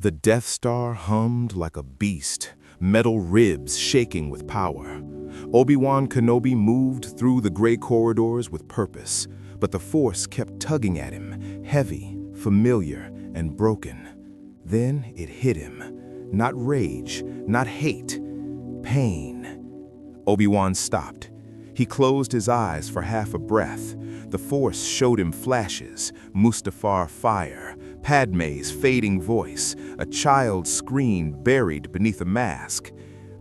The Death Star hummed like a beast, metal ribs shaking with power. Obi-Wan Kenobi moved through the gray corridors with purpose, but the Force kept tugging at him, heavy, familiar, and broken. Then it hit him. Not rage, not hate, pain. Obi-Wan stopped. He closed his eyes for half a breath. The Force showed him flashes, Mustafar fire, Padme's fading voice, a child's scream buried beneath a mask.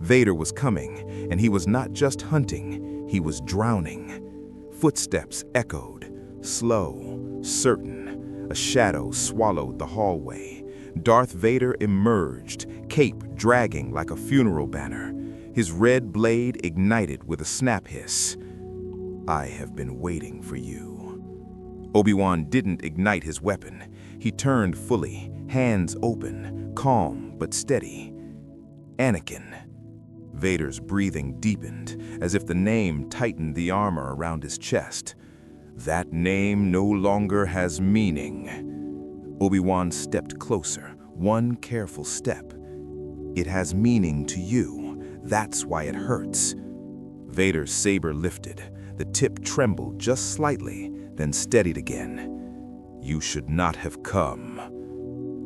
Vader was coming, and he was not just hunting, he was drowning. Footsteps echoed, slow, certain. A shadow swallowed the hallway. Darth Vader emerged, cape dragging like a funeral banner. His red blade ignited with a snap hiss. "I have been waiting for you." Obi-Wan didn't ignite his weapon. He turned fully, hands open, calm but steady. Anakin. Vader's breathing deepened, as if the name tightened the armor around his chest. "That name no longer has meaning." Obi-Wan stepped closer, one careful step. "It has meaning to you. That's why it hurts." Vader's saber lifted. The tip trembled just slightly, then steadied again. "You should not have come."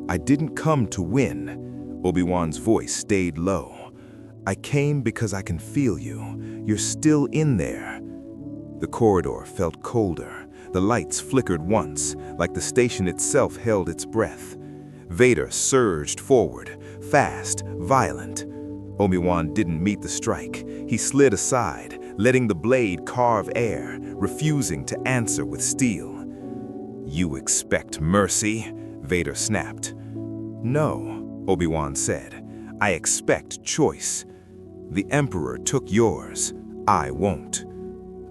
"I didn't come to win." Obi-Wan's voice stayed low. "I came because I can feel you. You're still in there." The corridor felt colder. The lights flickered once, like the station itself held its breath. Vader surged forward, fast, violent. Obi-Wan didn't meet the strike. He slid aside, letting the blade carve air, refusing to answer with steel. "You expect mercy?" Vader snapped. "No," Obi-Wan said. "I expect choice. The Emperor took yours. I won't."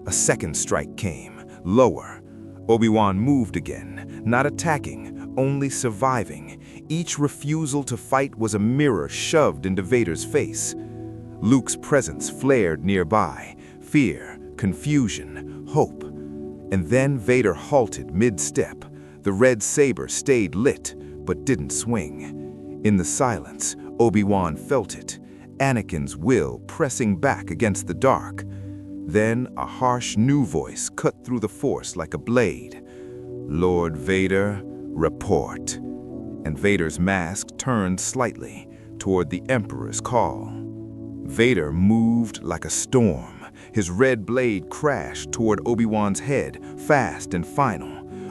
A second strike came, lower. Obi-Wan moved again, not attacking, only surviving. Each refusal to fight was a mirror shoved into Vader's face. Luke's presence flared nearby, fear, confusion, hope. And then Vader halted mid-step. The red saber stayed lit, but didn't swing. In the silence, Obi-Wan felt it, Anakin's will pressing back against the dark. Then a harsh new voice cut through the Force like a blade. "Lord Vader, report." And Vader's mask turned slightly toward the Emperor's call. Vader moved like a storm. His red blade crashed toward Obi-Wan's head, fast and final.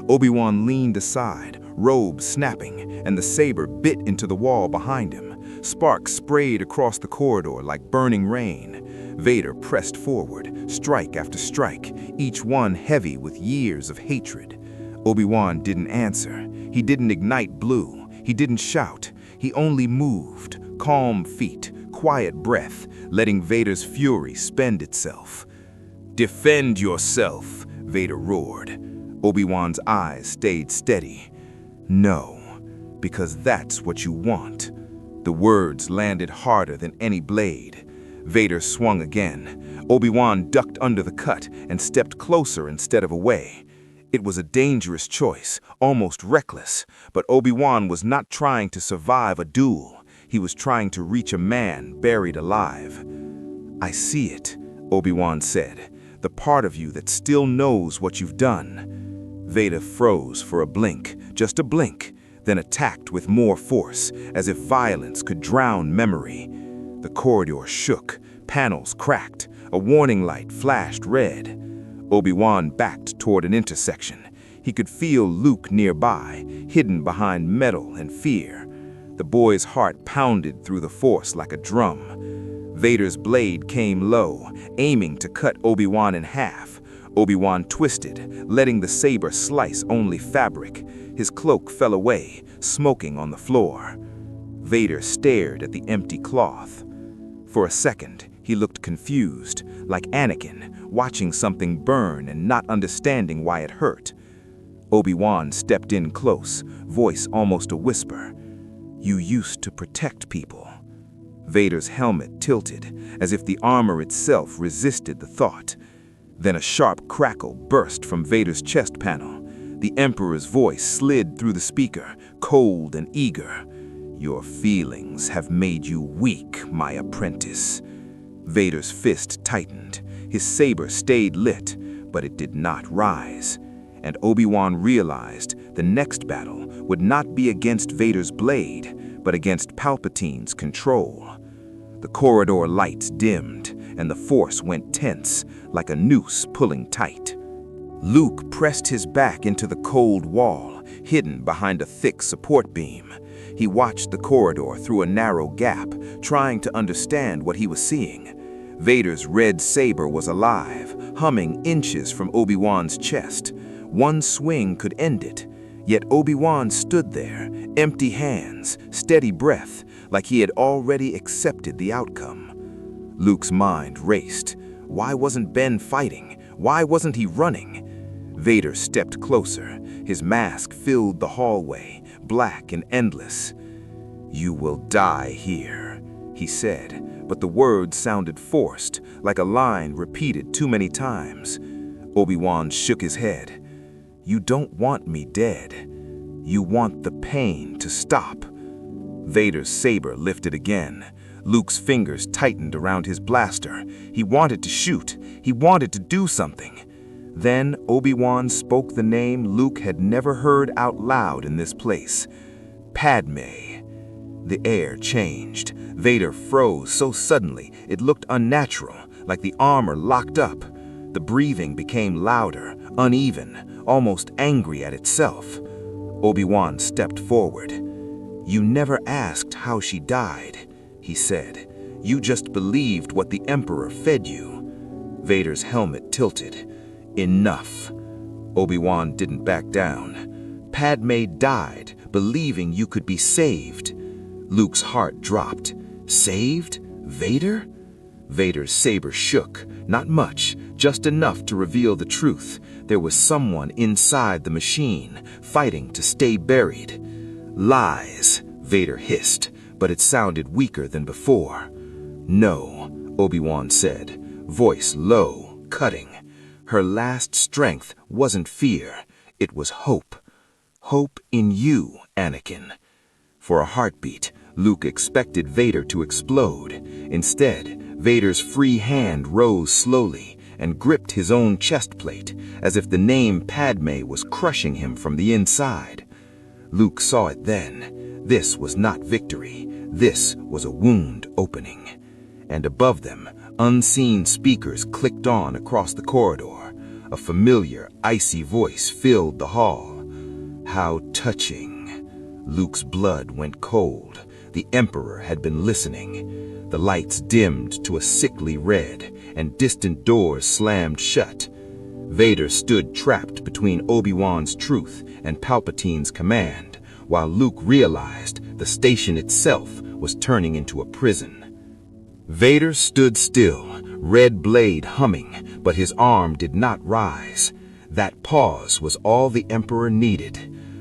Obi-Wan leaned aside, robe snapping, and the saber bit into the wall behind him. Sparks sprayed across the corridor like burning rain. Vader pressed forward, strike after strike, each one heavy with years of hatred. Obi-Wan didn't answer. He didn't ignite blue. He didn't shout. He only moved, calm feet, quiet breath, letting Vader's fury spend itself. "Defend yourself," Vader roared. Obi-Wan's eyes stayed steady. "No, because that's what you want." The words landed harder than any blade. Vader swung again. Obi-Wan ducked under the cut and stepped closer instead of away. It was a dangerous choice, almost reckless, but Obi-Wan was not trying to survive a duel. He was trying to reach a man buried alive. "I see it," Obi-Wan said, "the part of you that still knows what you've done." Vader froze for a blink, just a blink, then attacked with more force, as if violence could drown memory. The corridor shook, panels cracked, a warning light flashed red. Obi-Wan backed toward an intersection. He could feel Luke nearby, hidden behind metal and fear. The boy's heart pounded through the Force like a drum. Vader's blade came low, aiming to cut Obi-Wan in half. Obi-Wan twisted, letting the saber slice only fabric. His cloak fell away, smoking on the floor. Vader stared at the empty cloth. For a second, he looked confused, like Anakin, watching something burn and not understanding why it hurt. Obi-Wan stepped in close, voice almost a whisper. "You used to protect people." Vader's helmet tilted, as if the armor itself resisted the thought. Then a sharp crackle burst from Vader's chest panel. The Emperor's voice slid through the speaker, cold and eager. "Your feelings have made you weak, my apprentice." Vader's fist tightened. His saber stayed lit, but it did not rise. And Obi-Wan realized the next battle would not be against Vader's blade, but against Palpatine's control. The corridor lights dimmed, and the Force went tense, like a noose pulling tight. Luke pressed his back into the cold wall, hidden behind a thick support beam. He watched the corridor through a narrow gap, trying to understand what he was seeing. Vader's red saber was alive, humming inches from Obi-Wan's chest. One swing could end it, yet Obi-Wan stood there, empty hands, steady breath, like he had already accepted the outcome. Luke's mind raced. Why wasn't Ben fighting? Why wasn't he running? Vader stepped closer. His mask filled the hallway, black and endless. "You will die here," he said, but the words sounded forced, like a line repeated too many times. Obi-Wan shook his head. "You don't want me dead. You want the pain to stop." Vader's saber lifted again. Luke's fingers tightened around his blaster. He wanted to shoot. He wanted to do something. Then Obi-Wan spoke the name Luke had never heard out loud in this place. Padme. The air changed. Vader froze so suddenly it looked unnatural, like the armor locked up. The breathing became louder, uneven, almost angry at itself. Obi-Wan stepped forward. "You never asked how she died," he said. "You just believed what the Emperor fed you." Vader's helmet tilted. "Enough." Obi-Wan didn't back down. "Padme died, believing you could be saved." Luke's heart dropped. Saved? Vader? Vader's saber shook. Not much, just enough to reveal the truth. There was someone inside the machine, fighting to stay buried. "Lies," Vader hissed, but it sounded weaker than before. "No," Obi-Wan said, voice low, cutting. Her last strength wasn't fear, it was hope. Hope in you, Anakin. For a heartbeat, Luke expected Vader to explode. Instead, Vader's free hand rose slowly and gripped his own chest plate, as if the name Padme was crushing him from the inside. Luke saw it then. This was not victory. This was a wound opening. And above them, unseen speakers clicked on across the corridor. A familiar, icy voice filled the hall. How touching. Luke's blood went cold. The Emperor had been listening. The lights dimmed to a sickly red, and distant doors slammed shut. Vader stood trapped between Obi-Wan's truth and Palpatine's command, while Luke realized the station itself was turning into a prison. Vader stood still, red blade humming, but his arm did not rise. That pause was all the Emperor needed.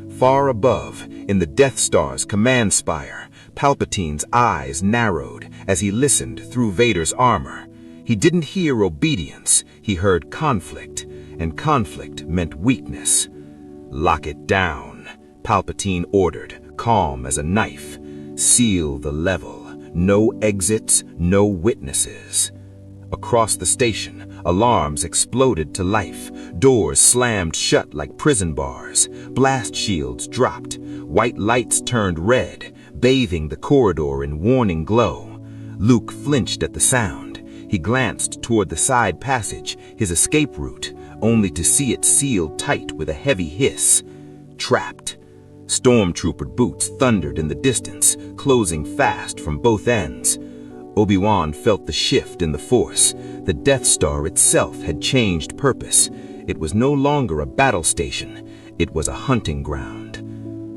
Far above, in the Death Star's command spire, Palpatine's eyes narrowed as he listened through Vader's armor. He didn't hear obedience, he heard conflict, and conflict meant weakness. "Lock it down," Palpatine ordered, calm as a knife. "Seal the level. No exits, no witnesses." Across the station, alarms exploded to life. Doors slammed shut like prison bars. Blast shields dropped. White lights turned red, bathing the corridor in warning glow. Luke flinched at the sound. He glanced toward the side passage, his escape route, only to see it sealed tight with a heavy hiss. Trapped. Stormtrooper boots thundered in the distance, closing fast from both ends. Obi-Wan felt the shift in the Force. The Death Star itself had changed purpose. It was no longer a battle station. It was a hunting ground.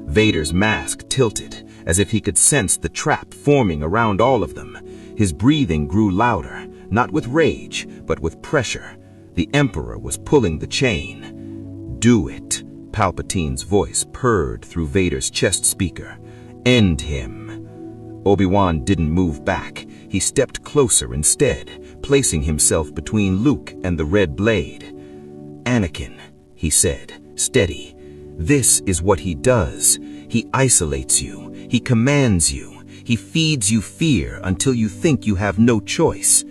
Vader's mask tilted, as if he could sense the trap forming around all of them. His breathing grew louder, not with rage, but with pressure. The Emperor was pulling the chain. "Do it," Palpatine's voice purred through Vader's chest speaker. "End him." Obi-Wan didn't move back. He stepped closer instead, placing himself between Luke and the red blade. "Anakin," he said, steady. "This is what he does. He isolates you. He commands you. He feeds you fear until you think you have no choice.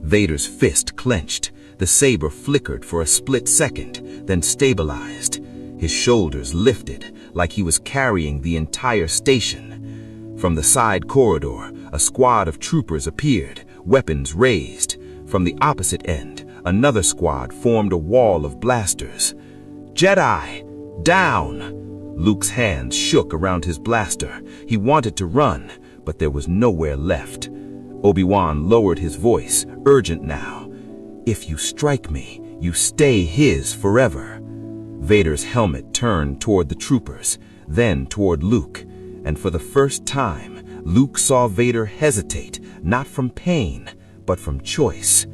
Vader's fist clenched. The saber flickered for a split second, then stabilized. His shoulders lifted, like he was carrying the entire station. From the side corridor, a squad of troopers appeared, weapons raised. From the opposite end, another squad formed a wall of blasters. "Jedi! Down!" Luke's hands shook around his blaster. He wanted to run, but there was nowhere left. Obi-Wan lowered his voice, urgent now. "If you strike me, you stay his forever." Vader's helmet turned toward the troopers, then toward Luke, and for the first time, Luke saw Vader hesitate, not from pain, but from choice.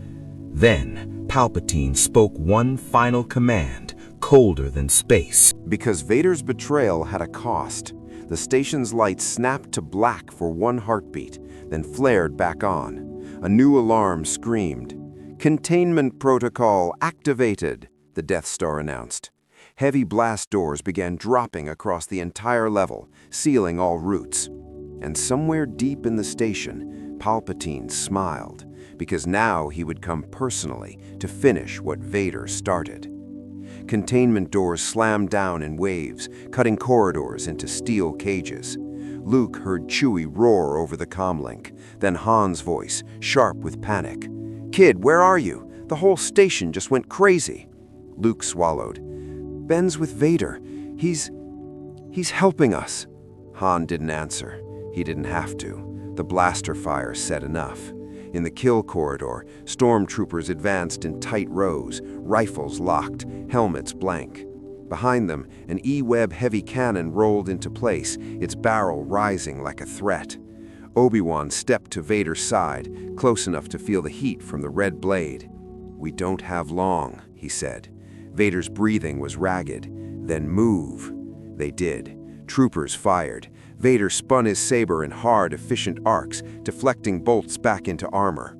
Then, Palpatine spoke one final command, colder than space. Because Vader's betrayal had a cost, the station's lights snapped to black for one heartbeat, then flared back on. A new alarm screamed. "Containment protocol activated," the Death Star announced. Heavy blast doors began dropping across the entire level, sealing all routes. And somewhere deep in the station, Palpatine smiled, because now he would come personally to finish what Vader started. Containment doors slammed down in waves, cutting corridors into steel cages. Luke heard Chewie roar over the comlink, then Han's voice, sharp with panic. "Kid, where are you? The whole station just went crazy." Luke swallowed. "Ben's with Vader. He's helping us." Han didn't answer. He didn't have to. The blaster fire said enough. In the kill corridor, stormtroopers advanced in tight rows, rifles locked, helmets blank. Behind them, an E-Web heavy cannon rolled into place, its barrel rising like a threat. Obi-Wan stepped to Vader's side, close enough to feel the heat from the red blade. "We don't have long," he said. Vader's breathing was ragged. "Then move." They did. Troopers fired. Vader spun his saber in hard, efficient arcs, deflecting bolts back into armor.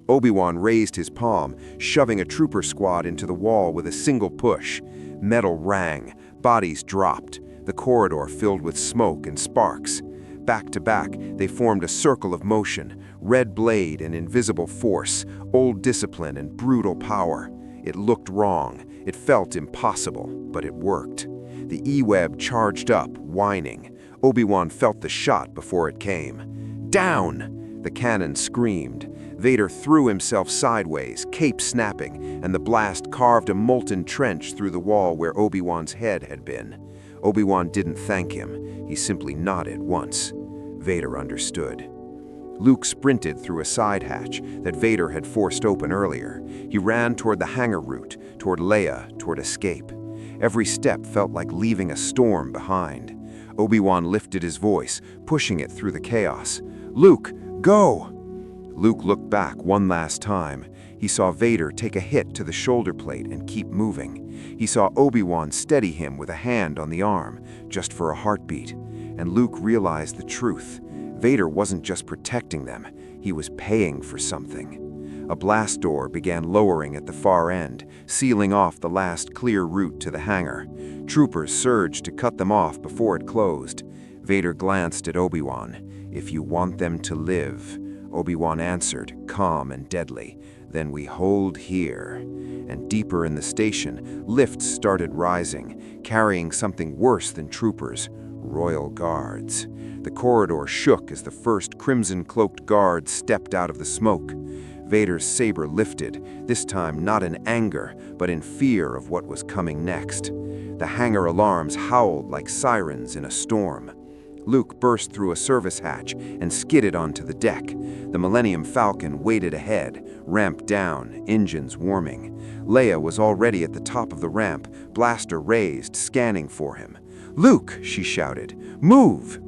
Obi-Wan raised his palm, shoving a trooper squad into the wall with a single push. Metal rang. Bodies dropped. The corridor filled with smoke and sparks. Back to back, they formed a circle of motion, red blade and invisible force, old discipline and brutal power. It looked wrong. It felt impossible, but it worked. The E-Web charged up, whining. Obi-Wan felt the shot before it came. "Down!" The cannon screamed. Vader threw himself sideways, cape snapping, and the blast carved a molten trench through the wall where Obi-Wan's head had been. Obi-Wan didn't thank him. He simply nodded once. Vader understood. Luke sprinted through a side hatch that Vader had forced open earlier. He ran toward the hangar route, toward Leia, toward escape. Every step felt like leaving a storm behind. Obi-Wan lifted his voice, pushing it through the chaos. "Luke, go!" Luke looked back one last time. He saw Vader take a hit to the shoulder plate and keep moving. He saw Obi-Wan steady him with a hand on the arm, just for a heartbeat. And Luke realized the truth. Vader wasn't just protecting them, he was paying for something. A blast door began lowering at the far end, sealing off the last clear route to the hangar. Troopers surged to cut them off before it closed. Vader glanced at Obi-Wan. "If you want them to live," Obi-Wan answered, calm and deadly. "Then we hold here." And deeper in the station, lifts started rising, carrying something worse than troopers, royal guards. The corridor shook as the first crimson-cloaked guard stepped out of the smoke. Vader's saber lifted, this time not in anger, but in fear of what was coming next. The hangar alarms howled like sirens in a storm. Luke burst through a service hatch and skidded onto the deck. The Millennium Falcon waited ahead, ramp down, engines warming. Leia was already at the top of the ramp, blaster raised, scanning for him. "Luke!" she shouted. "Move!"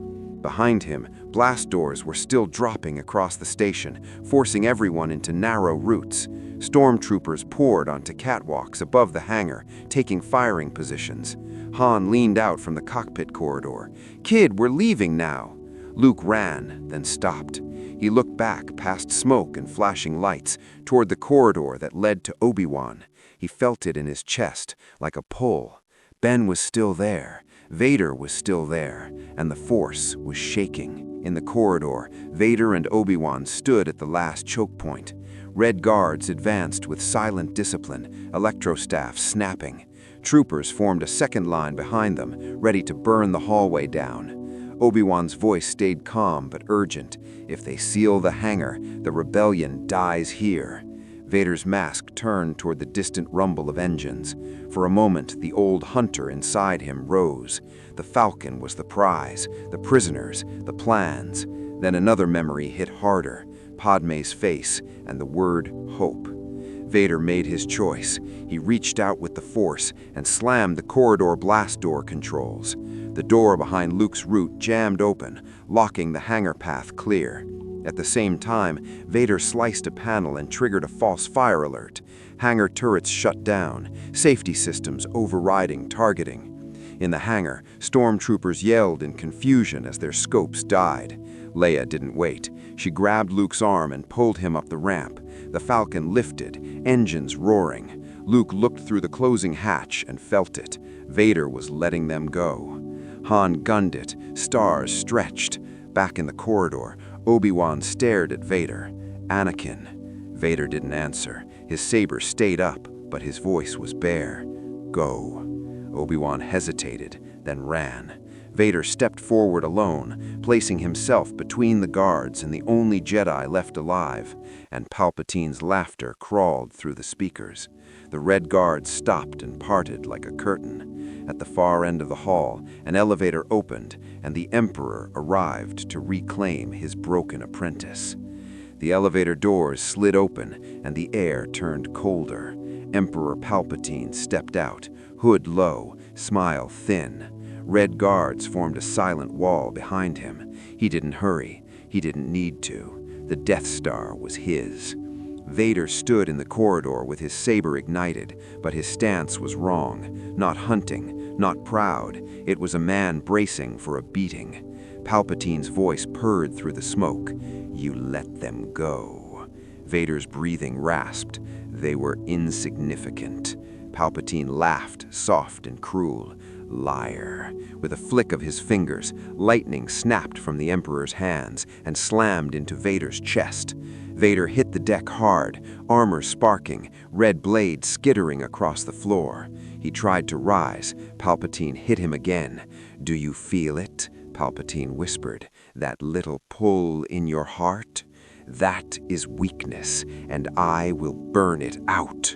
Behind him, blast doors were still dropping across the station, forcing everyone into narrow routes. Stormtroopers poured onto catwalks above the hangar, taking firing positions. Han leaned out from the cockpit corridor. "Kid, we're leaving now." Luke ran, then stopped. He looked back past smoke and flashing lights, toward the corridor that led to Obi-Wan. He felt it in his chest, like a pull. Ben was still there. Vader was still there, and the Force was shaking. In the corridor, Vader and Obi-Wan stood at the last choke point. Red guards advanced with silent discipline, electrostaffs snapping. Troopers formed a second line behind them, ready to burn the hallway down. Obi-Wan's voice stayed calm but urgent. If they seal the hangar, the rebellion dies here. Vader's mask turned toward the distant rumble of engines. For a moment, the old hunter inside him rose. The Falcon was the prize, the prisoners, the plans. Then another memory hit harder, Padme's face and the word hope. Vader made his choice. He reached out with the Force and slammed the corridor blast door controls. The door behind Luke's route jammed open, locking the hangar path clear. At the same time, Vader sliced a panel and triggered a false fire alert. Hangar turrets shut down, safety systems overriding targeting. In the hangar, stormtroopers yelled in confusion as their scopes died. Leia didn't wait. She grabbed Luke's arm and pulled him up the ramp. The Falcon lifted, engines roaring. Luke looked through the closing hatch and felt it. Vader was letting them go. Han gunned it, stars stretched. Back in the corridor, Obi-Wan stared at Vader. Anakin. Vader didn't answer. His saber stayed up, but his voice was bare. Go. Obi-Wan hesitated, then ran. Vader stepped forward alone, placing himself between the guards and the only Jedi left alive, and Palpatine's laughter crawled through the speakers. The red guards stopped and parted like a curtain. At the far end of the hall, an elevator opened, and the Emperor arrived to reclaim his broken apprentice. The elevator doors slid open, and the air turned colder. Emperor Palpatine stepped out, hood low, smile thin. Red guards formed a silent wall behind him. He didn't hurry. He didn't need to. The Death Star was his. Vader stood in the corridor with his saber ignited, but his stance was wrong. Not hunting, not proud. It was a man bracing for a beating. Palpatine's voice purred through the smoke. You let them go. Vader's breathing rasped. They were insignificant. Palpatine laughed, soft and cruel. Liar. With a flick of his fingers, lightning snapped from the Emperor's hands and slammed into Vader's chest. Vader hit the deck hard, armor sparking, red blade skittering across the floor. He tried to rise. Palpatine hit him again. Do you feel it? Palpatine whispered. That little pull in your heart? That is weakness, and I will burn it out.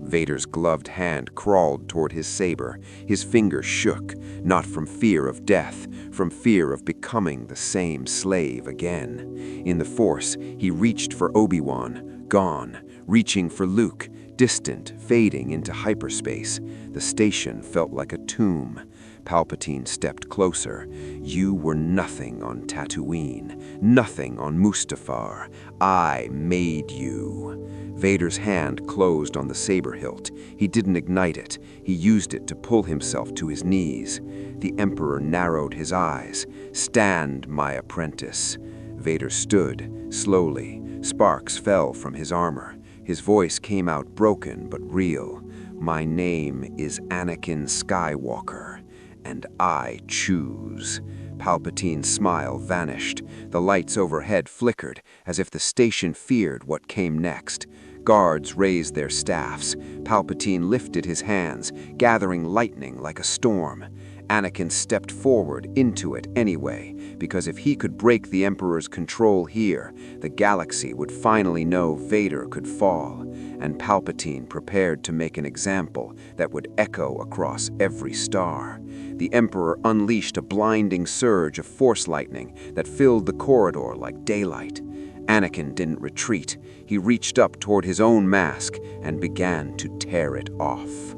Vader's gloved hand crawled toward his saber. His fingers shook, not from fear of death, from fear of becoming the same slave again. In the Force, he reached for Obi-Wan, gone, reaching for Luke, distant, fading into hyperspace. The station felt like a tomb. Palpatine stepped closer. You were nothing on Tatooine, nothing on Mustafar. I made you. Vader's hand closed on the saber hilt. He didn't ignite it. He used it to pull himself to his knees. The Emperor narrowed his eyes. Stand, my apprentice. Vader stood, slowly. Sparks fell from his armor. His voice came out broken but real. My name is Anakin Skywalker, and I choose. Palpatine's smile vanished. The lights overhead flickered, as if the station feared what came next. Guards raised their staffs. Palpatine lifted his hands, gathering lightning like a storm. Anakin stepped forward into it anyway, because if he could break the Emperor's control here, the galaxy would finally know Vader could fall, and Palpatine prepared to make an example that would echo across every star. The Emperor unleashed a blinding surge of force lightning that filled the corridor like daylight. Anakin didn't retreat. He reached up toward his own mask and began to tear it off.